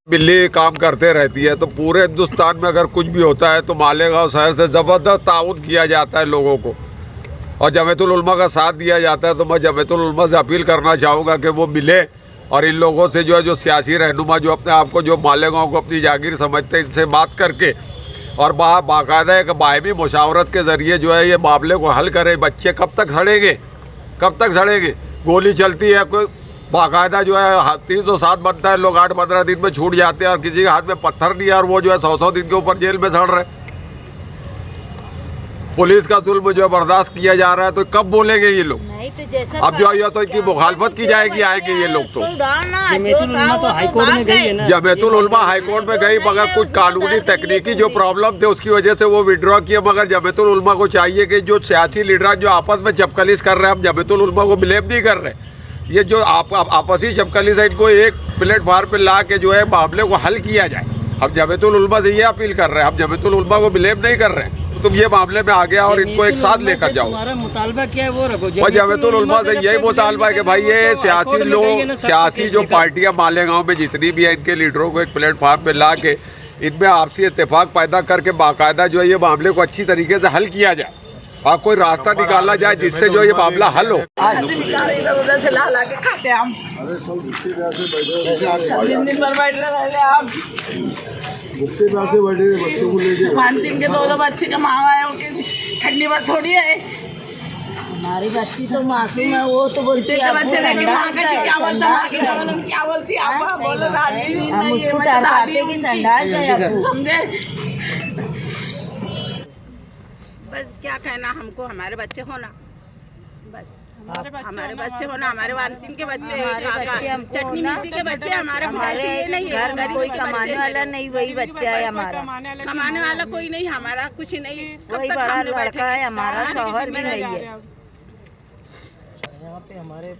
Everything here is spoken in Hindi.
बिल्ली काम करते रहती है, तो पूरे हिंदुस्तान में अगर कुछ भी होता है तो मालेगांव शहर से ज़बरदस्त ताउन किया जाता है लोगों को, और जमीयतुल उलमा का साथ दिया जाता है। तो मैं जमीयतुल उलमा से अपील करना चाहूँगा कि वो मिले और इन लोगों से जो है, जो सियासी रहनुमा जो अपने आप को जो मालेगांव को अपनी जागीर समझते हैं, इनसे बात करके और बाकायदा एक बाहमी मुशावरत के ज़रिए जो है ये मामले को हल करें। बच्चे कब तक सड़ेंगे, कब तक सड़ेंगे? गोली चलती है, कोई बाकायदा जो है 307 बनता है, लोग 8-15 दिन में छूट जाते हैं, और किसी के हाथ में पत्थर नहीं है और वो जो है 100 दिन के ऊपर जेल में सड़ रहे। पुलिस का जुल्म जो बर्दाश्त किया जा रहा है, तो कब बोलेंगे ये लोग? नहीं तो जैसा अब जो है तो इनकी मुखालफत की जाएगी, आएंगे ये लोग। तो जमीयतुल उलमा तो हाई कोर्ट में गई है ना, जमीयतुल उलमा हाई कोर्ट में गई, मगर कुछ कानूनी तकनीकी जो प्रॉब्लम थे उसकी वजह से वो विड्रॉ किया। मगर जमीयतुल उलमा को चाहिए कि जो सियासी लीडर जो आपस में चपकलिस कर रहे हैं, हम जमीयतुल उलमा को ब्लेम नहीं कर रहे, ये जो आपसी चपकलिस है, इनको एक प्लेटफार्म पे ला के जो है मामले को हल किया जाए। हम जमीयतुल उलमा से ये अपील कर रहे हैं, हम जमीयतुल उलमा को ब्लेम नहीं कर रहे हैं। तो तुम ये मामले में आ गया और इनको एक साथ लेकर जाओ। हमारा मुतालबा क्या है वो रखो। जमीयतुल उलमा से यही मुतालबा है कि भाई ये सियासी लोग, सियासी जो पार्टियां मालेगांव में जितनी भी है, इनके लीडरों को एक प्लेटफार्म पे ला के इनमें आपसी इत्तेफाक पैदा करके बाकायदा जो है ये मामले को अच्छी तरीके से हल किया जाए और कोई रास्ता निकाला जाए जिससे जो ये मामला हल हो। इधर से ला के खाते हम, दिन भर बैठ रहे हम, तीन के 2 बच्चे का माँ है, उनकी ठंडी भर थोड़ी है। हमारी बच्ची तो मासूम है, वो तो बोलती है बच्चे लेके माँ का क्या बोलता है, क्या बोलती है आप बोलो दादी, हम उसको डरते कि संडास है आपको, समझे? बस क्या कहना हमको, हमारे बच्चे होना, बस हमारे बच्चे होना, हमारे वांतिन के बच्चे, चटनी मिर्ची के बच्चे, हमारे नहीं घर में कोई कमाने वाला नहीं, वही बच्चा है हमारा। कमाने वाला कोई नहीं, हमारा कुछ नहीं, वही बड़ा लड़का है हमारा, शौहर भी नहीं है। यहाँ पे हमारे